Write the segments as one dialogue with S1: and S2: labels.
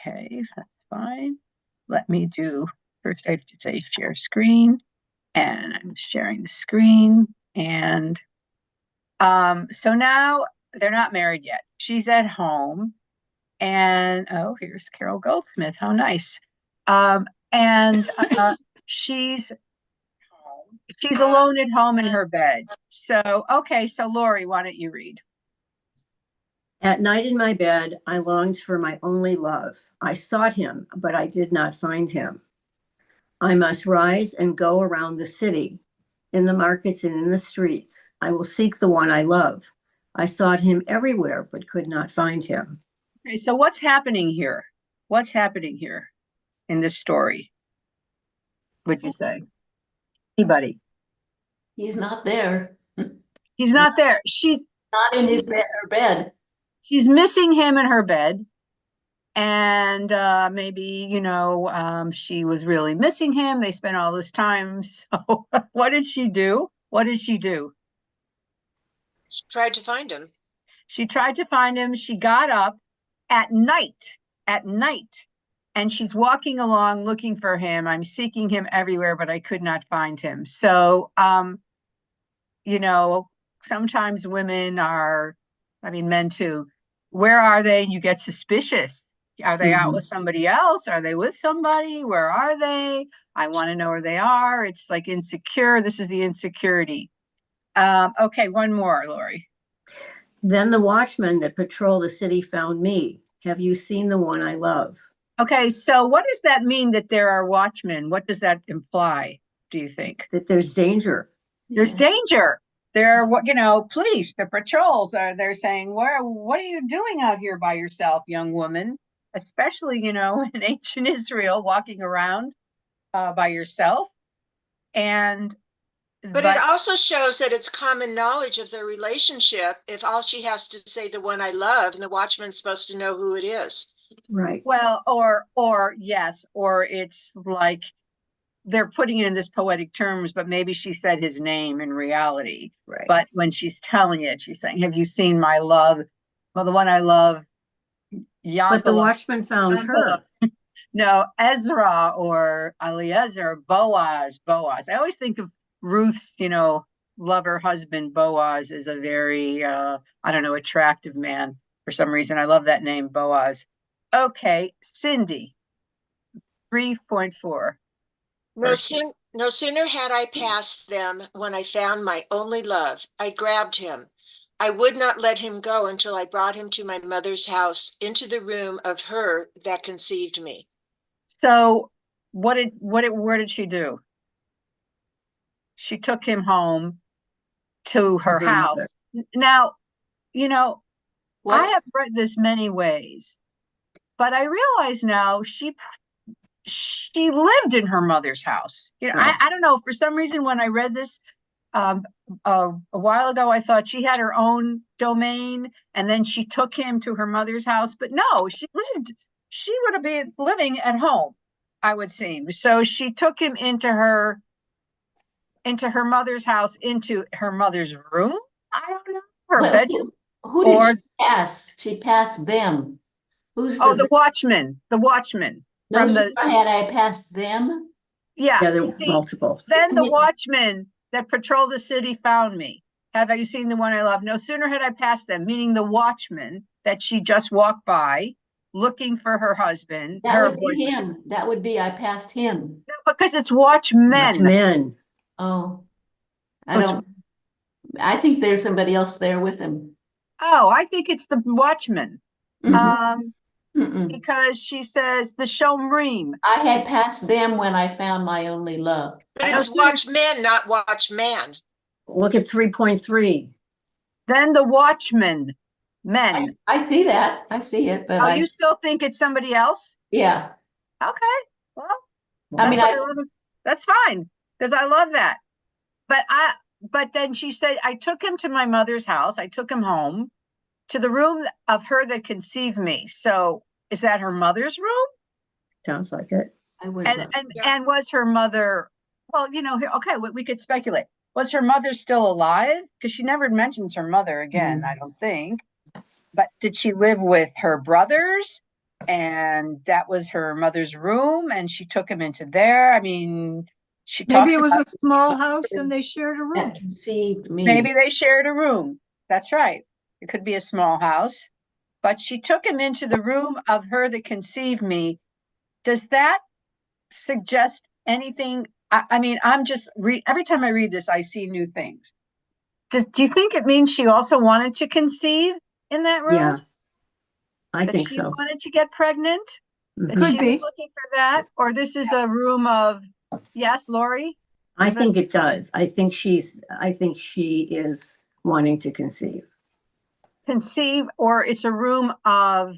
S1: Okay, that's fine. Let me do, first I have to say share screen, and I'm sharing the screen. And so now they're not married yet. She's at home, and oh, here's Carol Goldsmith. How nice. And she's home. She's alone at home in her bed. So, okay, so Lori, why don't you read?
S2: At night in my bed, I longed for my only love. I sought him, but I did not find him. I must rise and go around the city, in the markets and in the streets. I will seek the one I love. I sought him everywhere, but could not find him.
S1: Okay, so what's happening here? What's happening here in this story? Would you say? Anybody?
S3: He's not there.
S1: He's not there. She's
S3: Not in his bed, her bed.
S1: she's missing him in her bed. And maybe, she was really missing him. They spent all this time. So what did she do? What did she do?
S4: She tried to find him.
S1: She tried to find him. She got up at night, and she's walking along looking for him. I'm seeking him everywhere, but I could not find him. So, sometimes women are, I mean, men too. Where are they? You get suspicious. Are they out with somebody else? Are they with somebody? Where are they? I want to know where they are. It's like insecure. This is the insecurity. Okay, one more, Lori.
S2: Then the watchmen that patrol the city found me. Have you seen the one I love?
S1: Okay, so what does that mean that there are watchmen? What does that imply, do you think?
S2: That there's danger.
S1: There's danger. There are, police, the patrols they're saying, what are you doing out here by yourself, young woman? Especially, in ancient Israel, walking around by yourself.
S4: But it also shows that it's common knowledge of their relationship if all she has to say, the one I love, and the watchman's supposed to know who it is.
S2: Right.
S1: Well, or yes, or it's like they're putting it in this poetic terms, but maybe she said his name in reality.
S2: Right.
S1: But when she's telling it, she's saying, have you seen my love? Well, the one I love, Yankala.
S2: But the watchman found her.
S1: No, Ezra or Eliezer, Boaz. I always think of Ruth's, lover husband, Boaz, is a very, attractive man. For some reason, I love that name, Boaz. Okay, Cindy, 3.4.
S4: No sooner had I passed them when I found my only love. I grabbed him. I would not let him go until I brought him to my mother's house, into the room of her that conceived me.
S1: So where did she do? She took him home to her house. Now, I have read this many ways, but I realize now she lived in her mother's house. I don't know, for some reason when I read this a while ago, I thought she had her own domain and then she took him to her mother's house, but no, she would have been living at home, I would seem. So she took him into her mother's house, into her mother's room. I don't know, her bedroom.
S3: Who did she pass? She passed them. Who's
S1: the watchman? The watchman.
S3: No sooner had I passed them.
S1: Yeah,
S2: there were multiple.
S1: Then the watchman that patrol the city found me. Have you seen the one I love? No sooner had I passed them, meaning the watchman that she just walked by, looking for her husband.
S3: That would be him. That would be I passed him.
S1: No, because it's watchmen.
S2: Watchmen.
S3: Oh, I think there's somebody else there with him.
S1: Oh, I think it's the watchman. Because she says the Shomrim.
S3: I had passed them when I found my only love.
S4: But it's watchmen, not watchman.
S2: Look at 3.3.
S1: Then the watchmen, men.
S3: I see that. I see it. But
S1: you still think it's somebody else?
S3: Yeah.
S1: Okay. Well, that's fine, because I love that. But then she said, I took him to my mother's house. I took him home to the room of her that conceived me. So is that her mother's room?
S2: Sounds like it.
S1: And was her mother, okay, we could speculate. Was her mother still alive? Because she never mentions her mother again, I don't think. But did she live with her brothers? and that was her mother's room, and she took him into there. I mean, she
S5: Maybe
S1: talks
S5: it was
S1: about
S5: a small house and they shared a room.
S3: That conceived me.
S1: maybe they shared a room. That's right. It could be a small house, but she took him into the room of her that conceived me. Does that suggest anything? I mean, I'm just every time I read this, I see new things. Do you think it means she also wanted to conceive in that room?
S2: Yeah, I
S1: That
S2: think
S1: she
S2: so.
S1: wanted to get pregnant? That
S2: Mhm.
S1: she
S5: Could
S1: was
S5: be.
S1: looking for that? Or this is a room of, yes, Lori?
S2: I
S1: Is it-
S2: think it does. I think she is wanting to conceive.
S1: Conceive, or it's a room of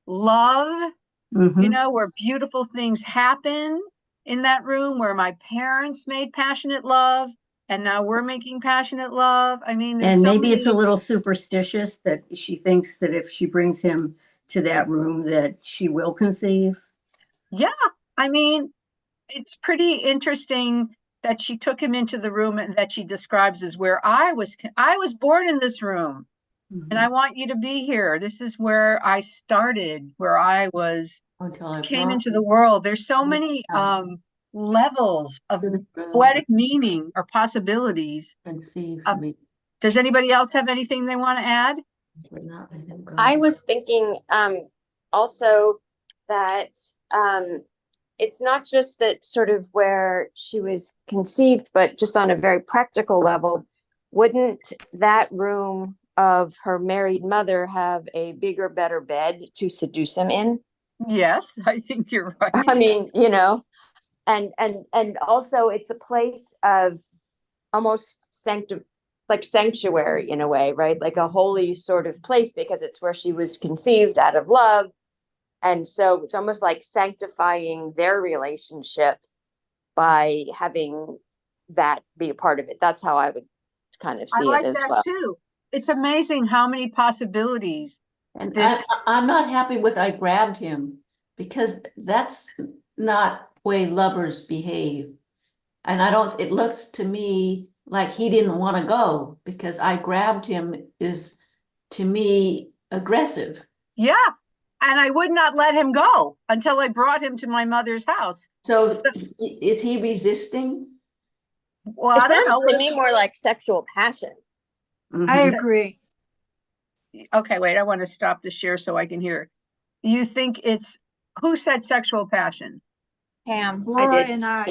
S1: love,
S2: Mhm.
S1: where beautiful things happen in that room, where my parents made passionate love, and now we're making passionate love. I mean, there's
S2: And
S1: so
S2: maybe it's a
S1: many.
S2: little superstitious that she thinks that if she brings him to that room that she will conceive.
S1: Yeah, I mean, it's pretty interesting that she took him into the room and that she describes as where I was born in this room, and I want you to be here. This is where I started, where I was
S3: Until I
S1: came
S3: brought
S1: into the
S3: him
S1: world. There's so
S3: to the
S1: many
S3: house
S1: levels of
S3: to the room
S1: poetic meaning or possibilities.
S3: conceived
S1: Uh,
S3: me.
S1: Does anybody else have anything they want to add?
S3: Would not let him go.
S6: I was thinking also that it's not just that sort of where she was conceived, but just on a very practical level, wouldn't that room of her married mother have a bigger, better bed to seduce him in?
S1: Yes, I think you're right.
S6: I mean, and also it's a place of almost sanctuary in a way, right? Like a holy sort of place because it's where she was conceived out of love. And so it's almost like sanctifying their relationship by having that be a part of it. That's how I would kind of
S1: I
S6: see it
S1: like
S6: as
S1: that
S6: well.
S1: too. It's amazing how many possibilities
S3: And
S1: this.
S3: I'm not happy with I grabbed him because that's not way lovers behave. And it looks to me like he didn't want to go because I grabbed him is to me aggressive.
S1: Yeah, and I would not let him go until I brought him to my mother's house.
S3: So is he resisting?
S1: Well,
S6: It
S1: I don't
S6: sounds
S1: know.
S6: to me more like sexual passion.
S5: I
S2: Mhm.
S5: agree.
S1: Okay, wait, I want to stop the share so I can hear. You think it's who said sexual passion?
S6: Pam,
S5: Laura and I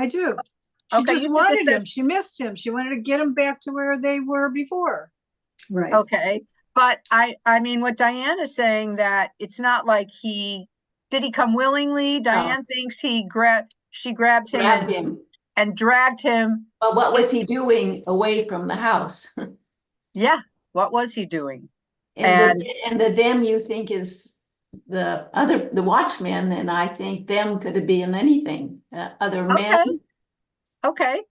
S5: do. She
S1: Okay,
S5: just
S1: you think
S5: wanted
S1: it's
S5: him. She missed him. She wanted to get him back to where they were before.
S2: Right.
S1: okay, but I mean, what Diane is saying, that it's not like did he come willingly? Diane thinks she grabbed him
S3: Grabbed him.
S1: and dragged him.
S3: But what was he doing away from the house?
S1: Yeah, what was he doing?
S3: And the them you think is the watchman, and I think them could have been anything. Other men.
S1: Okay.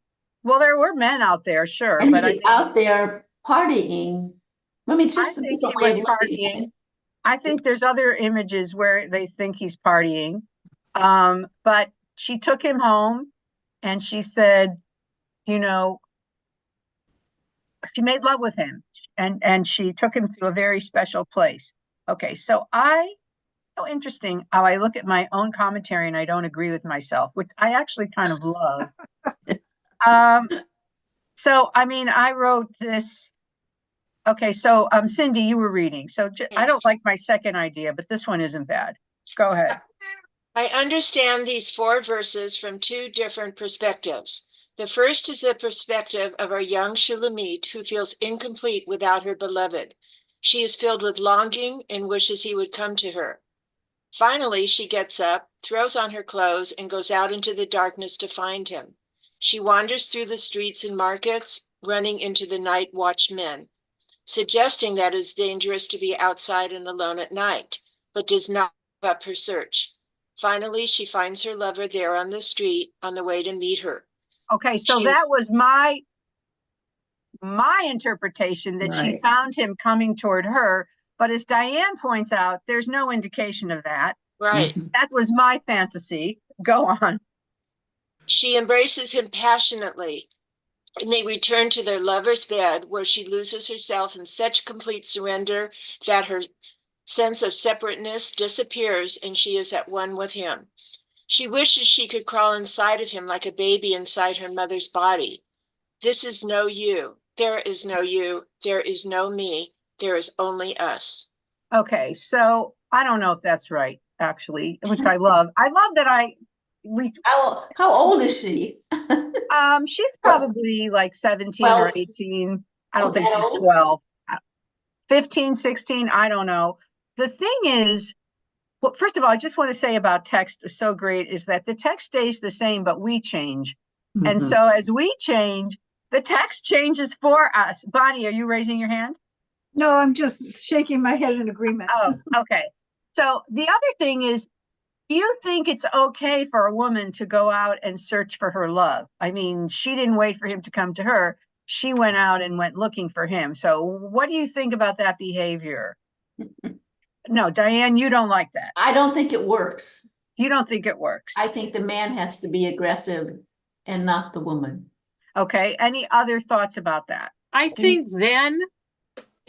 S1: Well, there were men out there, sure,
S3: And
S1: but I
S3: he
S1: mean,
S3: out there partying. I mean, it's
S1: I
S3: just a
S1: think
S3: different
S1: he
S3: way
S1: was
S3: of looking at
S1: partying.
S3: it.
S1: I think there's other images where they think he's partying. But she took him home and she said, you know, she made love with him, and she took him to a very special place. Okay, so interesting how I look at my own commentary and I don't agree with myself, which I actually kind of love. So I mean, I wrote this. Okay, so Cindy, you were reading. So I don't like my second idea, but this one isn't bad. Go ahead.
S4: I understand these 4 verses from 2 different perspectives. The first is the perspective of our young Shulamit, who feels incomplete without her beloved. She is filled with longing and wishes he would come to her. Finally, she gets up, throws on her clothes, and goes out into the darkness to find him. She wanders through the streets and markets, running into the night watchmen, suggesting that it is dangerous to be outside and alone at night, but does not give up her search. Finally, she finds her lover there on the street on the way to meet her.
S1: Okay, so that was my interpretation, that she found him coming toward her. But as Diane points out, there's no indication of that.
S4: Right.
S1: That was my fantasy. Go on.
S4: She embraces him passionately, and they return to their lover's bed, where she loses herself in such complete surrender that her Sense of separateness disappears and she is at one with him. She wishes she could crawl inside of him like a baby inside her mother's body. This is no you. There is no you. There is no me. There is only us.
S1: Okay, so I don't know if that's right, actually, which I love. I love that we
S3: How old is she?
S1: she's
S3: What,
S1: probably like 17 or
S3: 12?
S1: 18. I
S3: Oh,
S1: don't think
S3: that
S1: she's
S3: old?
S1: 12. 15, 16, I don't know. The thing is, well, first of all, I just want to say about text is so great is that the text stays the same, but we change. And
S2: Mhm.
S1: so as we change, the text changes for us. Bonnie, are you raising your hand?
S5: No, I'm just shaking my head in agreement.
S1: Oh, okay. So the other thing is, do you think it's okay for a woman to go out and search for her love? I mean, she didn't wait for him to come to her. She went out and went looking for him. So what do you think about that behavior? No, Diane, you don't like that.
S3: I don't think it works.
S1: You don't think it works.
S3: I think the man has to be aggressive and not the woman.
S1: Okay. Any other thoughts about that?
S7: I think then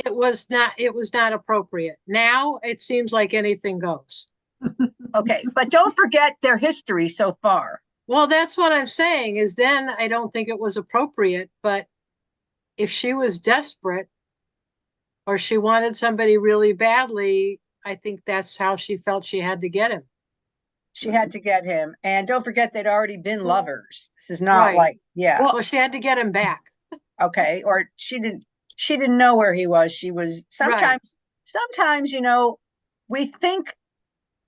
S7: it was not appropriate. Now it seems like anything goes.
S1: Okay. But don't forget their history so far.
S7: Well, that's what I'm saying is then I don't think it was appropriate, but if she was desperate or she wanted somebody really badly, I think that's how she felt she had to get him.
S1: She had to get him. And don't forget they'd already been lovers. This is not
S7: Right.
S1: like, yeah.
S7: Well, she had to get him back.
S1: Okay. Or she didn't know where he was. She was sometimes, you know, we think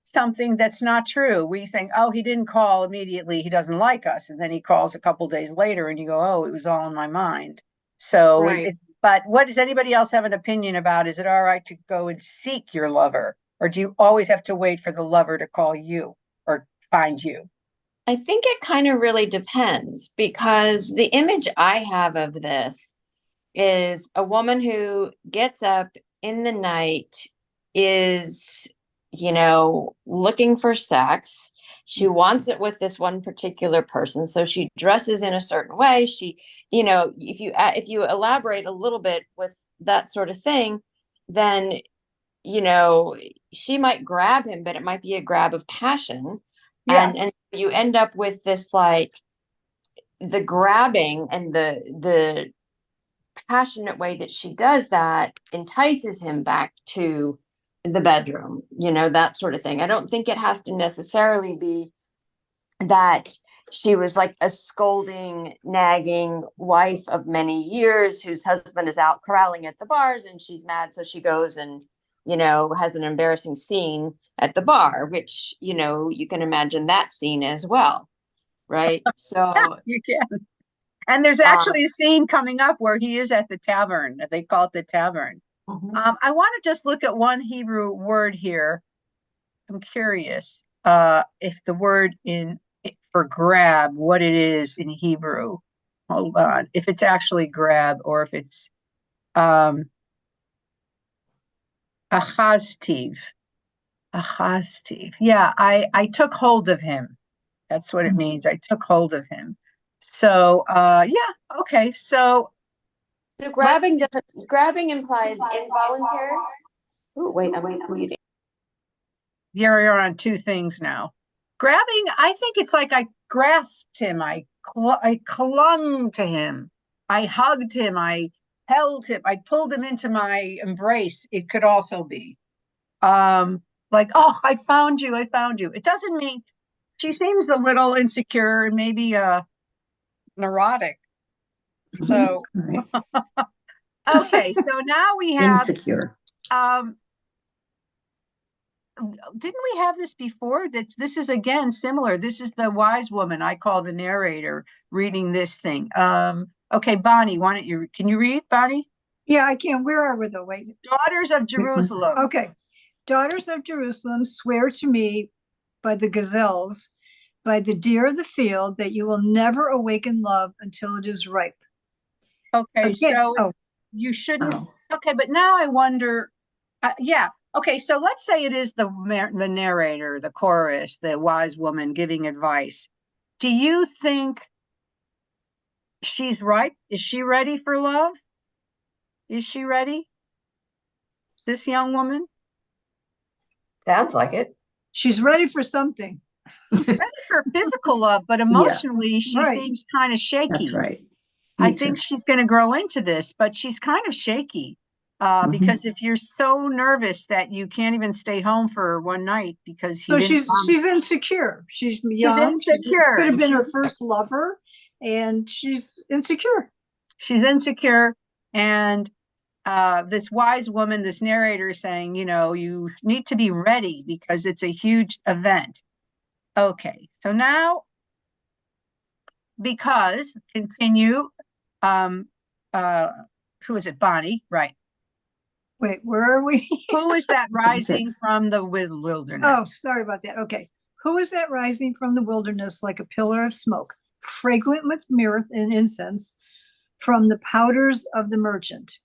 S1: something that's not true. We think, oh, he didn't call immediately. He doesn't like us. And then he calls a couple days later and you go, oh, it was all in my mind. So,
S7: Right.
S1: But what does anybody else have an opinion about? Is it all right to go and seek your lover? Or do you always have to wait for the lover to call you or find you?
S8: I think it kind of really depends because the image I have of this is a woman who gets up in the night, is, looking for sex. She wants it with this one particular person. So she dresses in a certain way. She, if you elaborate a little bit with that sort of thing, then, she might grab him, but it might be a grab of passion.
S1: Yeah.
S8: And you end up with this, like, the grabbing and the passionate way that she does that entices him back to the bedroom, that sort of thing. I don't think it has to necessarily be that she was like a scolding, nagging wife of many years whose husband is out corralling at the bars and she's mad. So she goes and, has an embarrassing scene at the bar, which, you can imagine that scene as well. Right. So
S1: Yeah, you can. And there's actually a scene coming up where he is at the tavern. They call it the tavern. I want to just look at one Hebrew word here. I'm curious if the word for grab, what it is in Hebrew. Hold on. If it's actually grab or if it's achaztiv. Achaztiv. Yeah, I took hold of him. That's what it means. I took hold of him. So yeah, okay. So
S8: grabbing implies involuntary. Oh, wait, I'm muting.
S1: you're on two things now. Grabbing, I think it's like I grasped him, I clung to him, I hugged him, I held him, I pulled him into my embrace. It could also be like, oh, I found you. It doesn't mean she seems a little insecure and maybe neurotic. So
S2: Right.
S1: okay, so now we have
S2: Insecure.
S1: didn't we have this before? That this is again similar. This is the wise woman I call the narrator reading this thing. Okay, Bonnie, can you read, Bonnie?
S5: Yeah, I can. Where are we though? Wait.
S1: Daughters of Jerusalem.
S5: Okay. Daughters of Jerusalem, swear to me by the gazelles, by the deer of the field, that you will never awaken love until it is ripe.
S1: Okay,
S5: Again,
S1: so you shouldn't. Okay, but now I wonder. Yeah. Okay, so let's say it is the narrator, the chorus, the wise woman giving advice. Do you think she's ripe? Is she ready for love? Is she ready? This young woman?
S8: Sounds like it.
S5: She's ready for something.
S1: Ready for physical love, but emotionally she
S5: right.
S1: seems kind of shaky.
S2: That's right.
S1: I
S2: Me
S1: think
S2: too.
S1: she's going to grow into this, but she's kind of shaky. Because if you're so nervous that you can't even stay home for one night because he
S5: So
S1: didn't
S5: she's insecure. She's young.
S1: insecure.
S5: Could have been her first lover, and she's insecure.
S1: She's insecure, and this wise woman, this narrator, is saying, you know, you need to be ready because it's a huge event. Okay, so now, because continue, who is it? Bonnie, right?
S5: Wait, where are we?
S1: Who is that rising from the wilderness?
S5: Oh, sorry about that. Okay. Who is that rising from the wilderness like a pillar of smoke, fragrant with myrrh and incense from the powders of the merchant?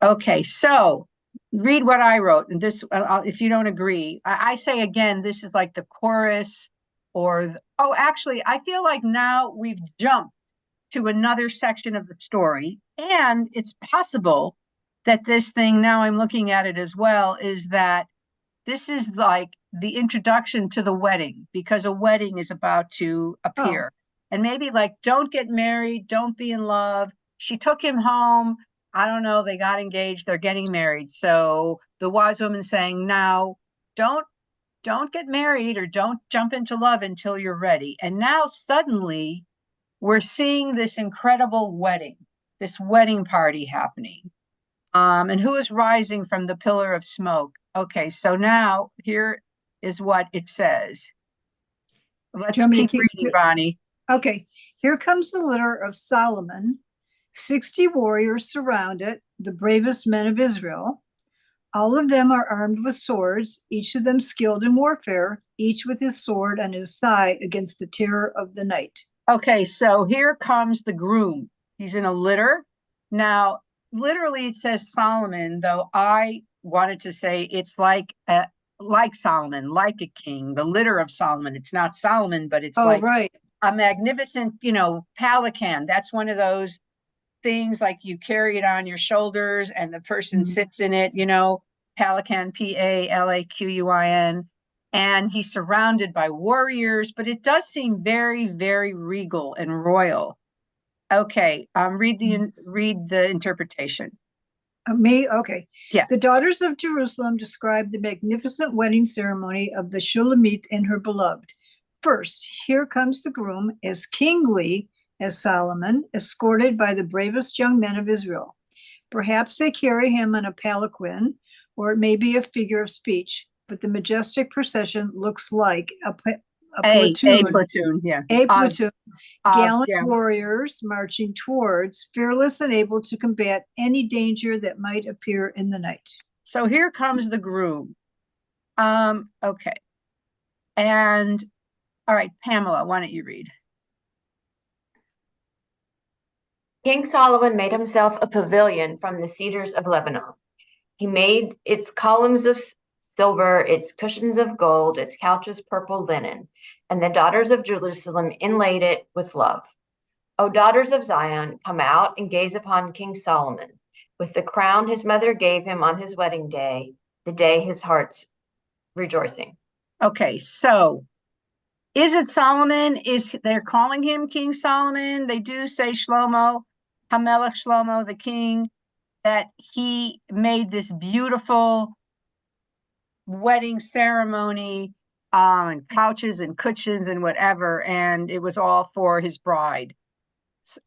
S1: Okay, so read what I wrote. And this, if you don't agree, I say again, this is like the chorus or, oh, actually, I feel like now we've jumped to another section of the story. And it's possible that this thing, now I'm looking at it as well, is that this is like the introduction to the wedding, because a wedding is about to appear. And maybe like, don't get married, don't be in love. She took him home. I don't know, they got engaged, they're getting married. So the wise woman saying, now don't get married or don't jump into love until you're ready. And now suddenly we're seeing this incredible wedding, this wedding party happening. And who is rising from the pillar of smoke? Okay, so now here is what it says. Let's keep reading, Bonnie.
S5: Okay, here comes the litter of Solomon. 60 warriors surround it, the bravest men of Israel. All of them are armed with swords, each of them skilled in warfare, each with his sword on his thigh against the terror of the night.
S1: Okay, so here comes the groom. He's in a litter. Now, literally it says Solomon, though I wanted to say it's like Solomon, like a king, the litter of Solomon. It's not Solomon, but it's
S5: right.
S1: A magnificent, pelican. That's one of those things like you carry it on your shoulders and the person sits in it, pelican, Palaquin. And he's surrounded by warriors, but it does seem very, very regal and royal. Okay, read the interpretation.
S5: Me? Okay.
S1: Yeah.
S5: The daughters of Jerusalem describe the magnificent wedding ceremony of the Shulamite and her beloved. First, here comes the groom, as kingly as Solomon, escorted by the bravest young men of Israel. Perhaps they carry him on a palanquin, or it may be a figure of speech, but the majestic procession looks like a platoon.
S1: A platoon, yeah.
S5: A platoon. Gallant warriors marching towards, fearless and able to combat any danger that might appear in the night.
S1: So here comes the groom. Okay. And all right, Pamela, why don't you read?
S6: King Solomon made himself a pavilion from the cedars of Lebanon. He made its columns of silver, its cushions of gold, its couches purple linen, and the daughters of Jerusalem inlaid it with love. O daughters of Zion, come out and gaze upon King Solomon, with the crown his mother gave him on his wedding day, the day his heart's rejoicing.
S1: Okay, so is it Solomon? They're calling him King Solomon? They do say Shlomo, Hamelech Shlomo, the king, that he made this beautiful wedding ceremony, and couches and cushions and whatever, and it was all for his bride.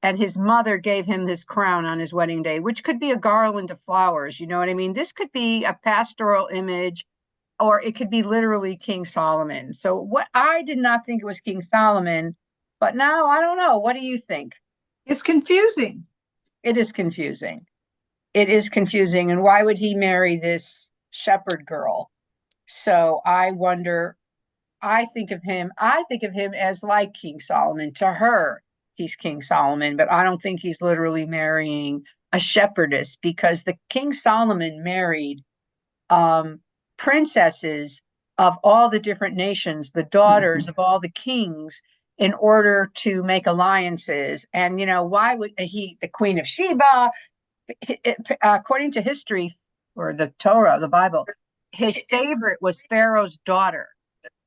S1: And his mother gave him this crown on his wedding day, which could be a garland of flowers. You know what I mean? This could be a pastoral image, or it could be literally King Solomon. So what I did not think it was King Solomon, but now I don't know. What do you think?
S5: It's confusing.
S1: It is confusing. It is confusing. And why would he marry this shepherd girl? So I wonder, I think of him as like King Solomon. To her, he's King Solomon, but I don't think he's literally marrying a shepherdess, because the King Solomon married princesses of all the different nations, the daughters of all the kings, in order to make alliances. And, why would the Queen of Sheba, according to history or the Torah, the Bible, his favorite was Pharaoh's daughter.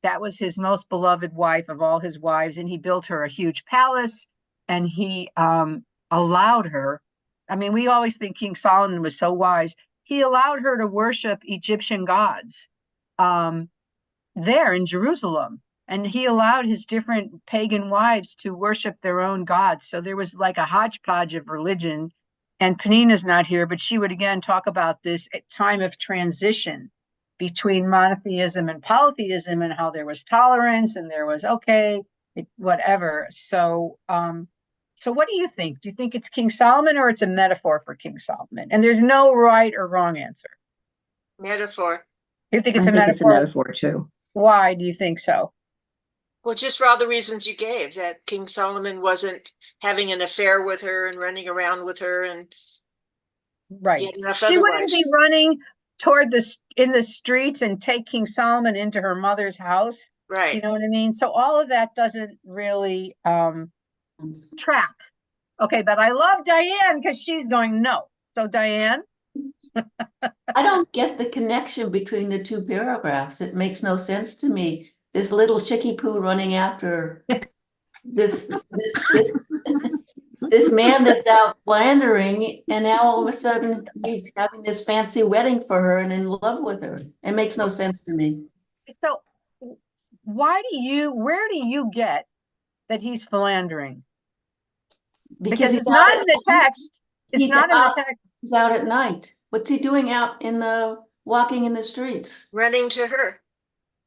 S1: That was his most beloved wife of all his wives, and he built her a huge palace, and he allowed her. I mean, we always think King Solomon was so wise. He allowed her to worship Egyptian gods there in Jerusalem, and he allowed his different pagan wives to worship their own gods. So there was like a hodgepodge of religion. And Penina's not here, but she would again talk about this time of transition between monotheism and polytheism, and how there was tolerance and there was whatever. So so what do you think? Do you think it's King Solomon, or it's a metaphor for King Solomon? And there's no right or wrong answer.
S4: Metaphor.
S1: You think
S2: I
S1: it's a
S2: think
S1: metaphor?
S2: it's a metaphor too.
S1: Why do you think so?
S4: Well, just for all the reasons you gave, that King Solomon wasn't having an affair with her and running around with her, and
S1: Right.
S4: enough
S1: She wouldn't
S4: otherwise.
S1: be running toward in the streets and take King Solomon into her mother's house.
S4: Right.
S1: You know what I mean? So all of that doesn't really track. Okay, but I love Diane because she's going no. So Diane?
S3: I don't get the connection between the two paragraphs. It makes no sense to me. This little chickie poo running after this this man that's out philandering, and now all of a sudden he's having this fancy wedding for her and in love with her. It makes no sense to me.
S1: So where do you get that he's philandering? Because it's not in the text. It's not in the text.
S3: He's out at night. What's he doing out walking in the streets?
S4: Running to her.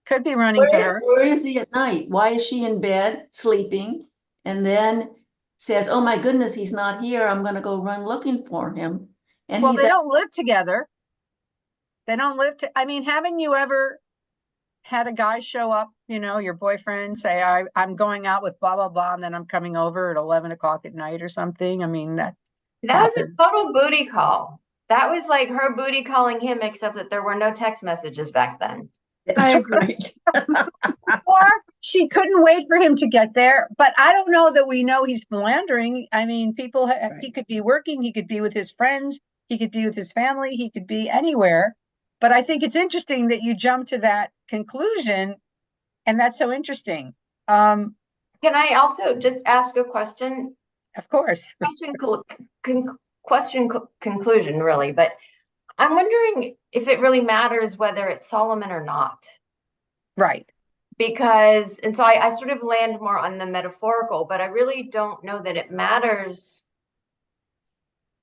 S1: Could be running to her.
S3: Where is he at night? Why is she in bed sleeping? And then says, oh my goodness, he's not here. I'm going to go run looking for him. And
S1: well, they don't live together. They don't live I mean, haven't you ever had a guy show up, your boyfriend, say, I'm going out with blah, blah, blah, and then I'm coming over at 11 o'clock at night or something? I mean, that happens.
S6: Was a total booty call. That was like her booty calling him, except that there were no text messages back then.
S2: That's right.
S1: Or she couldn't wait for him to get there. But I don't know that we know he's philandering. I mean, he could be working, he could be with his friends, he could be with his family, he could be anywhere. But I think it's interesting that you jump to that conclusion, and that's so interesting.
S6: Can I also just ask a question?
S1: Of course.
S6: Conclusion, really, but I'm wondering if it really matters whether it's Solomon or not.
S1: Right.
S6: Because, and so I sort of land more on the metaphorical, but I really don't know that it matters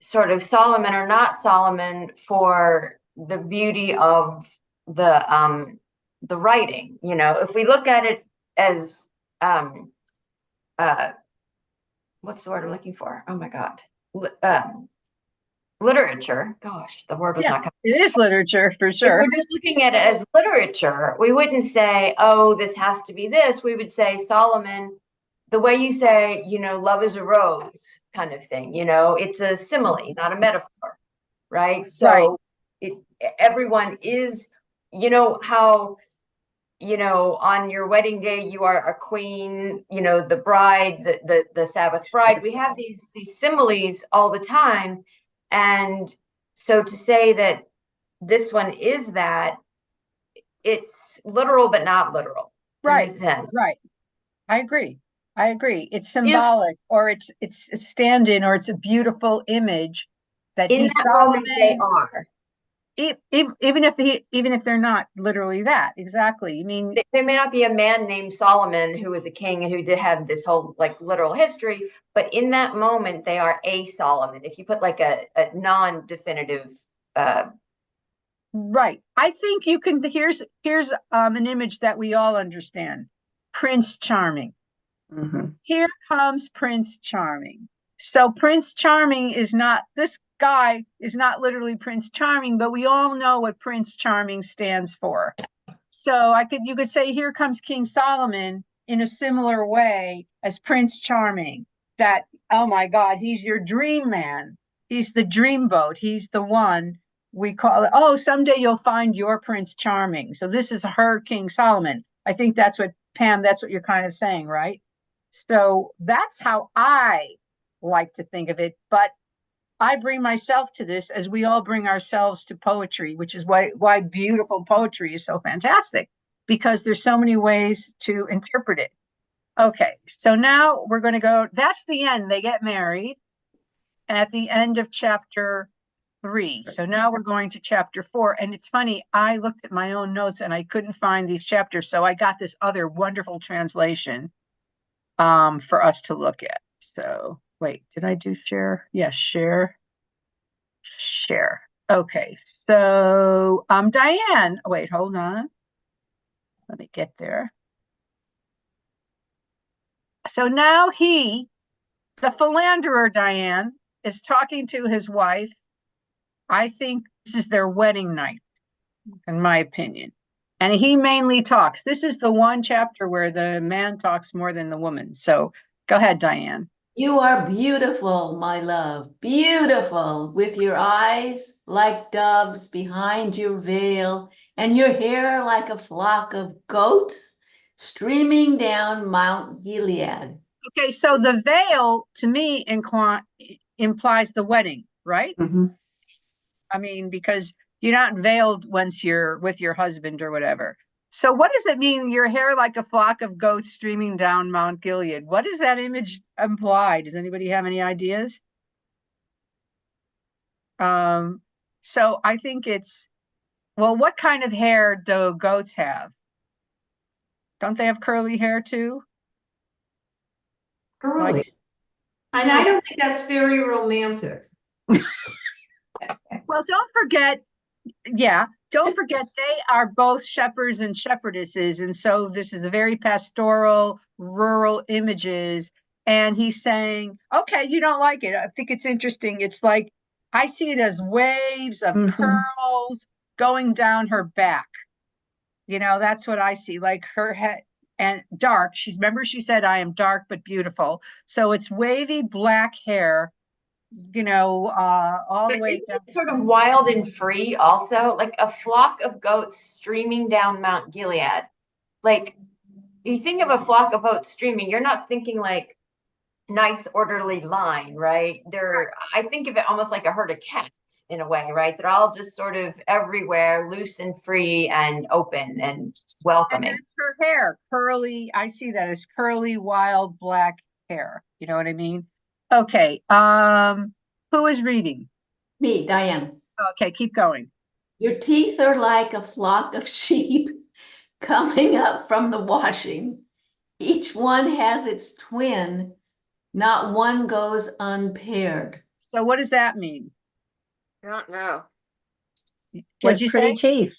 S6: sort of Solomon or not Solomon for the beauty of the writing. If we look at it as what's the word I'm looking for? Oh my God. Literature. Gosh, the word was not coming.
S1: It is literature for sure.
S6: If we're just looking at it as literature, we wouldn't say, oh, this has to be this. We would say Solomon, the way you say, love is a rose kind of thing, it's a simile, not a metaphor, right? So everyone is, how on your wedding day you are a queen, the bride, the Sabbath bride. We have these similes all the time. And so to say that this one is that, it's literal but not literal.
S1: Right. Right. I agree. It's symbolic, or it's a stand-in, or it's a beautiful image that
S6: in that moment they are.
S1: Even if they're not literally that. Exactly. I mean,
S6: there may not be a man named Solomon who was a king and who did have this whole literal history, but in that moment they are a Solomon. If you put a non-definitive
S1: right. I think you can. Here's an image that we all understand. Prince Charming.
S2: Mm-hmm.
S1: Here comes Prince Charming. So Prince Charming this guy is not literally Prince Charming, but we all know what Prince Charming stands for. So you could say, here comes King Solomon in a similar way as Prince Charming, that, oh my God, he's your dream man. He's the dreamboat. He's the one we call it. Oh, someday you'll find your Prince Charming. So this is her King Solomon. I think that's what, Pam, that's what you're kind of saying, right? So that's how I like to think of it. But I bring myself to this as we all bring ourselves to poetry, which is why beautiful poetry is so fantastic, because there's so many ways to interpret it. Okay, so now we're going to go, that's the end. They get married at the end of chapter 3. So now we're going to chapter 4. And it's funny, I looked at my own notes and I couldn't find these chapters. So I got this other wonderful translation for us to look at. So wait, did I do share? Yes, share. Okay, so Diane, wait, hold on. Let me get there. So now the philanderer, Diane, is talking to his wife. I think this is their wedding night, in my opinion. And he mainly talks. This is the one chapter where the man talks more than the woman. So go ahead, Diane.
S3: You are beautiful, my love, beautiful, with your eyes like doves behind your veil, and your hair like a flock of goats streaming down Mount Gilead.
S1: Okay, so the veil to me implies the wedding, right?
S2: Mm-hmm.
S1: I mean, because you're not veiled once you're with your husband or whatever. So what does it mean, your hair like a flock of goats streaming down Mount Gilead? What does that image imply? Does anybody have any ideas? So I think it's, well, what kind of hair do goats have? Don't they have curly hair too?
S9: Curly.
S1: Like,
S9: And I don't think that's very romantic.
S1: well, don't forget they are both shepherds and shepherdesses. And so this is a very pastoral, rural images. And he's saying, okay, you don't like it. I think it's interesting. It's like, I see it as waves of curls going down her back. You know, that's what I see, like her head and dark. Remember she said, I am dark, but beautiful. So it's wavy black hair, you know, all the way down.
S6: Sort of wild and free also, like a flock of goats streaming down Mount Gilead. Like, you think of a flock of goats streaming, you're not thinking like nice orderly line, right? I think of it almost like a herd of cats in a way, right? They're all just sort of everywhere, loose and free and open and welcoming.
S1: And that's her hair, curly. I see that as curly, wild black hair. You know what I mean? Okay. Who is reading?
S3: Me, Diane.
S1: Okay, keep going.
S3: Your teeth are like a flock of sheep coming up from the washing. Each one has its twin. Not one goes unpaired.
S1: So what does that mean?
S4: I don't know.
S1: What'd you
S2: pretty
S1: say?
S2: teeth.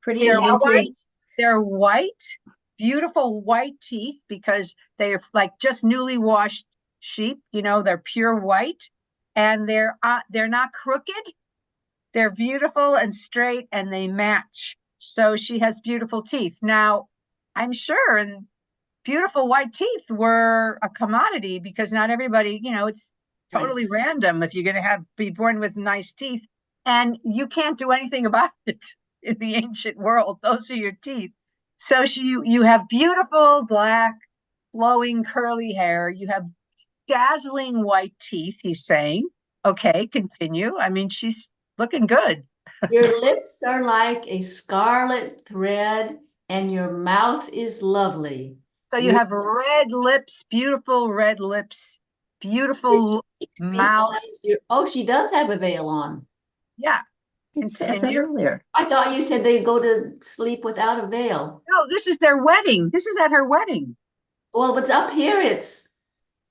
S2: Pretty
S1: They're
S2: even
S1: white.
S2: teeth.
S1: They're white, beautiful white teeth, because they're like just newly washed sheep. You know, they're pure white, and they're not crooked. They're beautiful and straight, and they match. So she has beautiful teeth. Now, I'm sure, and beautiful white teeth were a commodity, because not everybody, you know, it's totally random if you're going to be born with nice teeth, and you can't do anything about it in the ancient world. Those are your teeth. So you have beautiful black flowing curly hair. You have dazzling white teeth, he's saying. Okay, continue. I mean, she's looking good.
S3: Your lips are like a scarlet thread, and your mouth is lovely.
S1: So you have red lips, beautiful red lips, beautiful mouth.
S3: Oh, she does have a veil on.
S1: Yeah.
S2: It says that earlier.
S3: I thought you said they go to sleep without a veil.
S1: No, this is their wedding. This is at her wedding.
S3: Well, what's up here, it's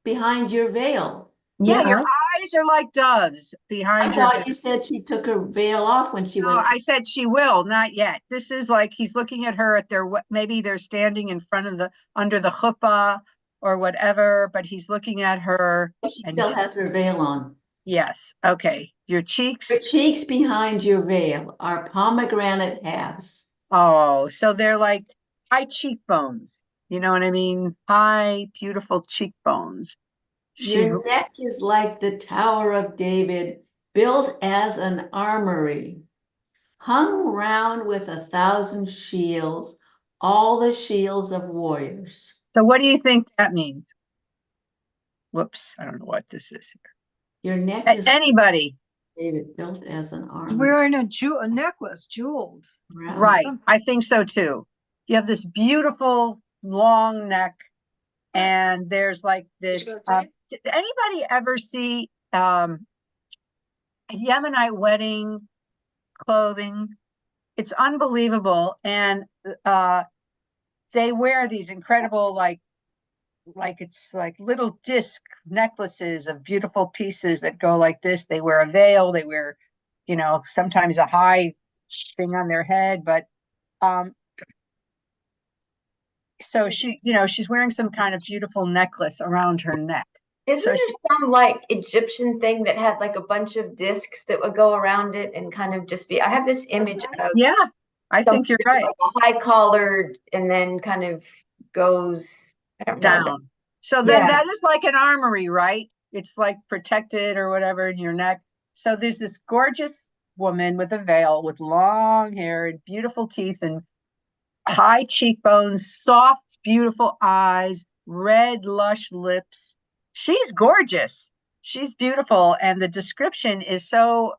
S3: behind your veil.
S1: Yeah, your eyes are like doves behind
S3: I
S1: your
S3: thought you said she took her veil off when she
S1: No,
S3: went.
S1: I said she will, not yet. This is like he's looking at her at maybe they're standing in front of under the chuppah or whatever, but he's looking at her.
S3: She still has her veil on.
S1: Yes. Okay. Your cheeks.
S3: Her cheeks behind your veil are pomegranate halves.
S1: Oh, so they're like high cheekbones. You know what I mean? High, beautiful cheekbones.
S3: Your neck is like the Tower of David, built as an armory, hung round with 1,000 shields, all the shields of warriors.
S1: So what do you think that means? Whoops, I don't know what this is here.
S3: Your neck is
S1: Anybody.
S3: David built as an arm.
S5: Wearing a necklace, jeweled.
S1: Right. I think so too. You have this beautiful long neck, and there's like this. Did anybody ever see Yemenite wedding clothing? It's unbelievable. And they wear these incredible, like it's like little disc necklaces of beautiful pieces that go like this. They wear a veil, they wear, sometimes a high thing on their head, but so she's wearing some kind of beautiful necklace around her neck.
S6: Isn't there some like Egyptian thing that had like a bunch of discs that would go around it and kind of just be, I have this image of,
S1: yeah, I think you're right.
S6: Like a high collared and then kind of goes
S1: down. So then that is like an armory, right? It's like protected or whatever in your neck. So there's this gorgeous woman with a veil, with long hair and beautiful teeth and high cheekbones, soft, beautiful eyes, red, lush lips. She's gorgeous. She's beautiful. And the description is so,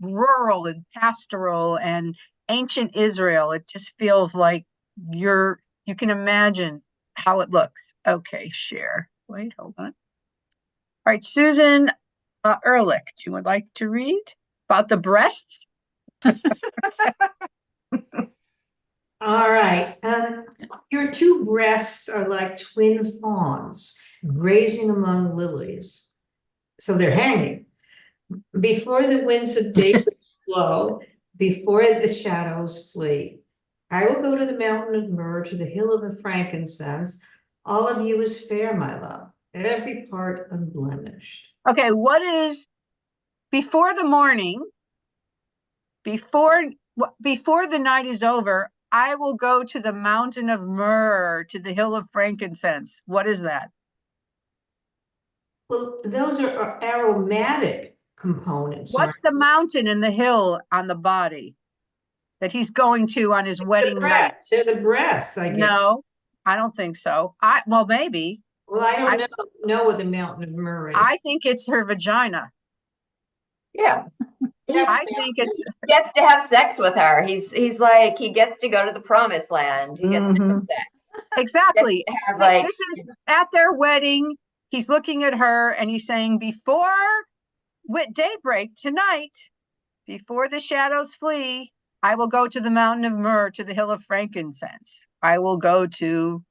S1: rural and pastoral and ancient Israel. It just feels like you can imagine how it looks. Okay, share. Wait, hold on. All right, Susan Ehrlich, you would like to read about the breasts?
S9: All right. Your two breasts are like twin fawns grazing among lilies. So they're hanging. Before the winds of daybreak blow, before the shadows flee, I will go to the mountain of myrrh, to the hill of the frankincense. All of you is fair, my love, every part unblemished.
S1: Okay, what is before the morning, before the night is over, I will go to the mountain of myrrh, to the hill of frankincense. What is that?
S9: Well, those are aromatic components.
S1: What's the mountain and the hill on the body that he's going to on his wedding night?
S9: They're the breasts, I guess.
S1: No, I don't think so. Well, maybe.
S9: Well, I don't know what the mountain of myrrh is.
S1: I think it's her vagina.
S6: Yeah.
S1: I think it's
S6: he gets to have sex with her. He's like, he gets to go to the promised land. He gets to have sex.
S1: Exactly.
S6: This
S1: is at their wedding. He's looking at her and he's saying, before daybreak tonight, before the shadows flee, I will go to the mountain of myrrh, to the hill of frankincense. I will go to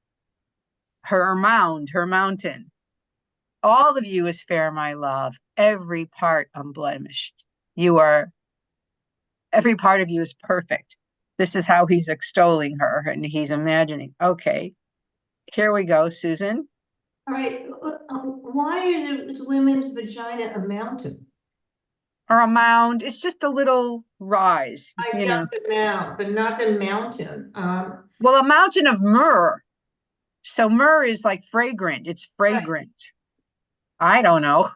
S1: her mountain. All of you is fair, my love, every part unblemished. Every part of you is perfect. This is how he's extolling her, and he's imagining. Okay, here we go, Susan.
S9: All right, why are the women's vagina a mountain?
S1: Or a mound. It's just a little rise.
S9: I got the mound, but not the mountain.
S1: Well, a mountain of myrrh. So myrrh is like fragrant. It's fragrant. Right. I don't know.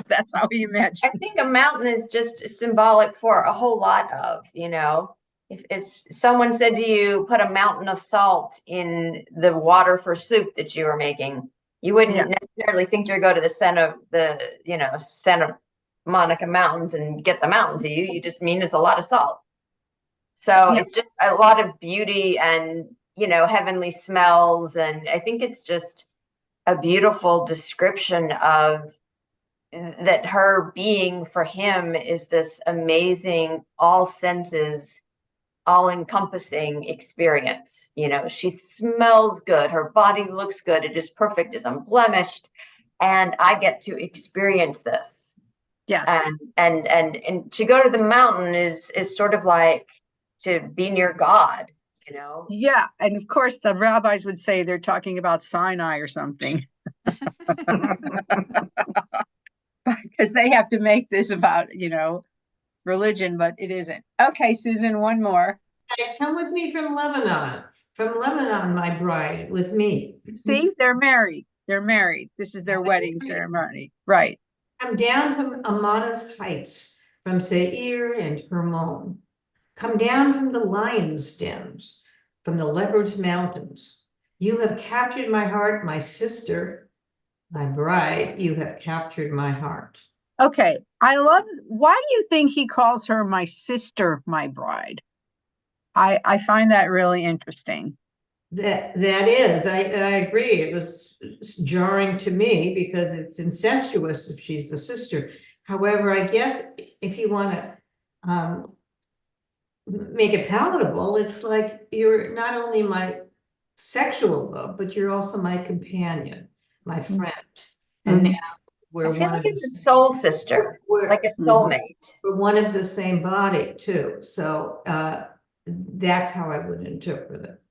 S1: That's how he imagined.
S6: I think a mountain is just symbolic for a whole lot of, if someone said to you, put a mountain of salt in the water for soup that you were making, you wouldn't necessarily think you'd go to the Santa Monica Mountains and get the mountain to you. You just mean there's a lot of salt. So it's just a lot of beauty and, heavenly smells. And I think it's just a beautiful description of that her being for him is this amazing, all senses, all encompassing experience. She smells good. Her body looks good. It is perfect, is unblemished. And I get to experience this.
S1: Yes.
S6: And to go to the mountain is sort of like to be near God,
S1: Yeah. And of course the rabbis would say they're talking about Sinai or something. Because they have to make this about, religion, but it isn't. Okay, Susan, one more.
S9: Come with me from Lebanon. From Lebanon, my bride, with me.
S1: See, they're married. This is their wedding ceremony. Right.
S9: Come down from Amana's heights, from Seir and Hermon. Come down from the lion's dens, from the leopard's mountains. You have captured my heart, my sister, my bride. You have captured my heart.
S1: Okay, why do you think he calls her my sister, my bride? I find that really interesting.
S9: That is, I agree. It was jarring to me because it's incestuous if she's the sister. However, I guess if you want to make it palatable, it's like you're not only my sexual love, but you're also my companion, my friend. And now we're
S6: I feel
S9: one
S6: like
S9: of
S6: it's
S9: the
S6: a soul sister,
S9: we're,
S6: like a soulmate.
S9: we're one of the same body too. So that's how I would interpret it.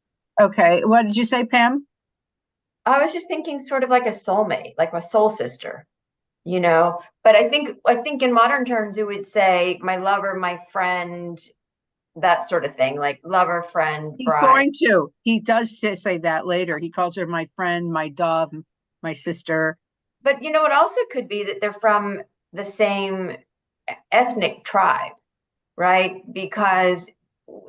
S1: Okay, what did you say, Pam?
S6: I was just thinking sort of like a soulmate, like a soul sister, you know. But I think in modern terms it would say my lover, my friend, that sort of thing, like lover, friend,
S1: He's
S6: bride.
S1: going to. He does say that later. He calls her my friend, my dove, my sister.
S6: But you know, it also could be that they're from the same ethnic tribe, right? Because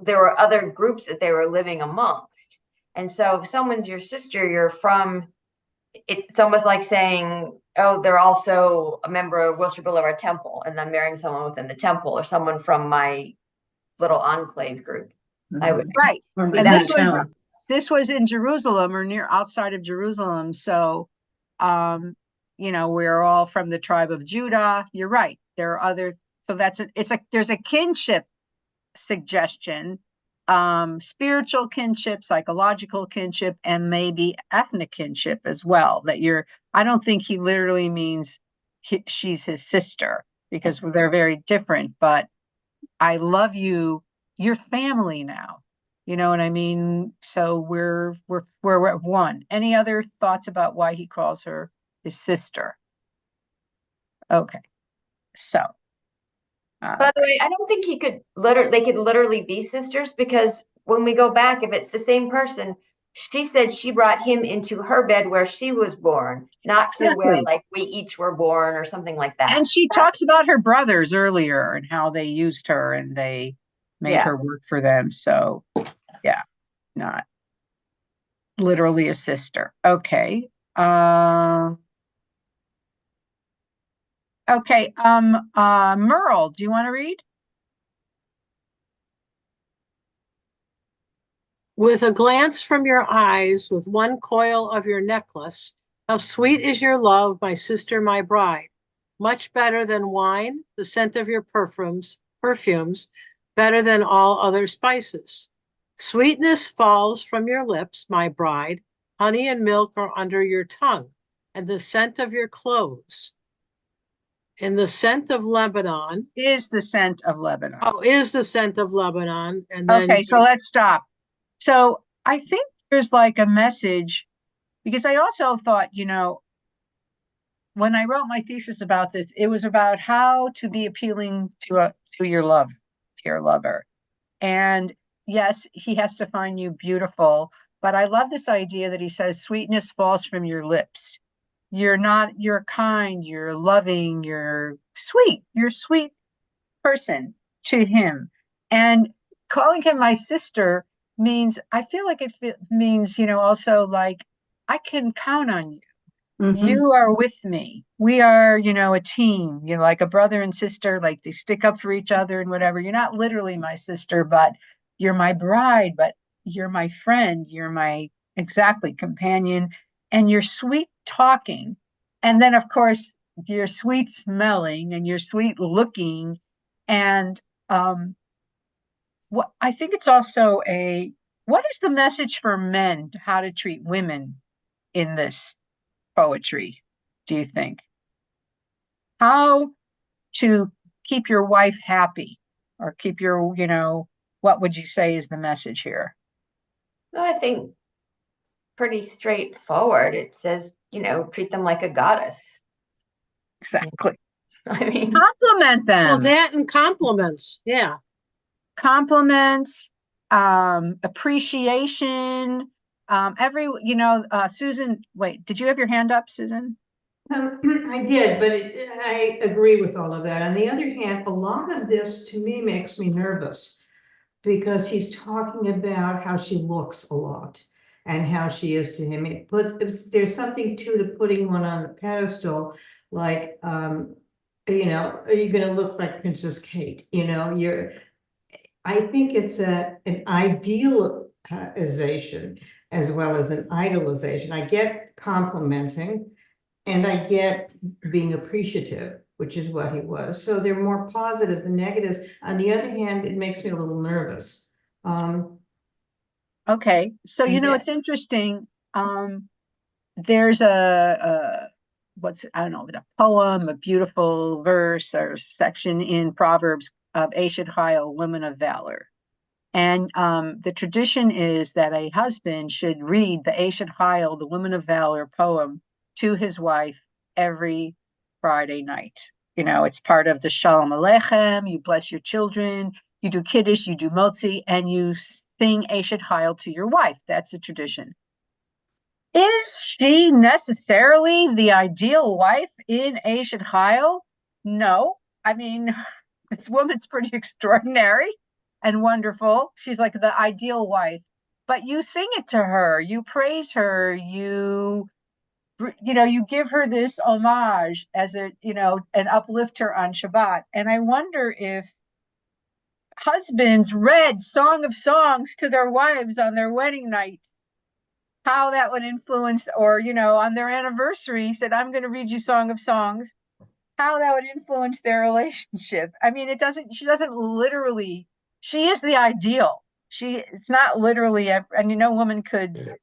S6: there were other groups that they were living amongst. And so if someone's your sister, you're from, it's almost like saying, oh, they're also a member of worship of our temple, and I'm marrying someone within the temple or someone from my little enclave group. I would
S1: Right.
S2: Or
S1: And
S2: that town.
S1: this was in Jerusalem or near outside of Jerusalem. So, we're all from the tribe of Judah. You're right. There are other, so there's a kinship suggestion, spiritual kinship, psychological kinship, and maybe ethnic kinship as well. I don't think he literally means she's his sister because they're very different, but I love you. You're family now. You know what I mean? So we're one. Any other thoughts about why he calls her his sister? Okay. So
S6: By the way, I don't think they could literally be sisters, because when we go back, if it's the same person, she said she brought him into her bed where she was born, not to where
S1: exactly.
S6: like we each were born or something like that.
S1: And she talks about her brothers earlier and how they used her and they made her work for them. So yeah, not literally a sister. Okay. Okay. Merle, do you want to read?
S7: With a glance from your eyes, with one coil of your necklace, how sweet is your love, my sister, my bride. Much better than wine, the scent of your perfumes, better than all other spices. Sweetness falls from your lips, my bride. Honey and milk are under your tongue, and the scent of your clothes. In the scent of Lebanon.
S1: Is the scent of Lebanon.
S7: Oh, is the scent of Lebanon. And then
S1: okay, so let's stop. So I think there's like a message, because I also thought, when I wrote my thesis about this, it was about how to be appealing to your lover. And yes, he has to find you beautiful, but I love this idea that he says sweetness falls from your lips. You're kind, you're loving, you're a sweet person to him. And calling him my sister means, I feel like means, also like I can count on you. You are with me. We are, a team, like a brother and sister, like they stick up for each other and whatever. You're not literally my sister, but you're my bride, but you're my friend. You're my exactly companion, and you're sweet talking. And then, of course, you're sweet smelling and you're sweet looking. And what I think it's also what is the message for men, how to treat women in this poetry, do you think? How to keep your wife happy or keep your, what would you say is the message here?
S6: No, I think pretty straightforward. It says, treat them like a goddess.
S1: Exactly.
S6: I mean,
S1: compliment them.
S7: Well, that and compliments. Yeah.
S1: Compliments, appreciation, Susan, wait, did you have your hand up, Susan?
S9: I did, but I agree with all of that. On the other hand, a lot of this to me makes me nervous because he's talking about how she looks a lot and how she is to him. There's something to putting one on the pedestal, like you know, are you gonna look like Princess Kate? You know, I think it's an idealization as well as an idolization. I get complimenting and I get being appreciative, which is what he was. So they're more positives than negatives. On the other hand, it makes me a little nervous.
S1: Okay, so you know,
S9: Yeah.
S1: it's interesting. There's a what's, I don't know, a poem, a beautiful verse or section in Proverbs of Eshet Chayil, women of valor. And the tradition is that a husband should read the Eshet Chayil, the women of valor poem, to his wife every Friday night. You know, it's part of the Shalom Aleichem. You bless your children, you do Kiddush, you do Motzi, and you sing Eshet Chayil to your wife. That's the tradition. Is she necessarily the ideal wife in Eshet Chayil? No. I mean, this woman's pretty extraordinary and wonderful. She's like the ideal wife. But you sing it to her, you praise her, you know, you give her this homage as a, you know, and uplift her on Shabbat. And I wonder if husbands read Song of Songs to their wives on their wedding night, how that would influence, or, you know, on their anniversary said, I'm going to read you Song of Songs, how that would influence their relationship. I mean, she doesn't literally, she is the ideal. It's not literally, and you know, woman could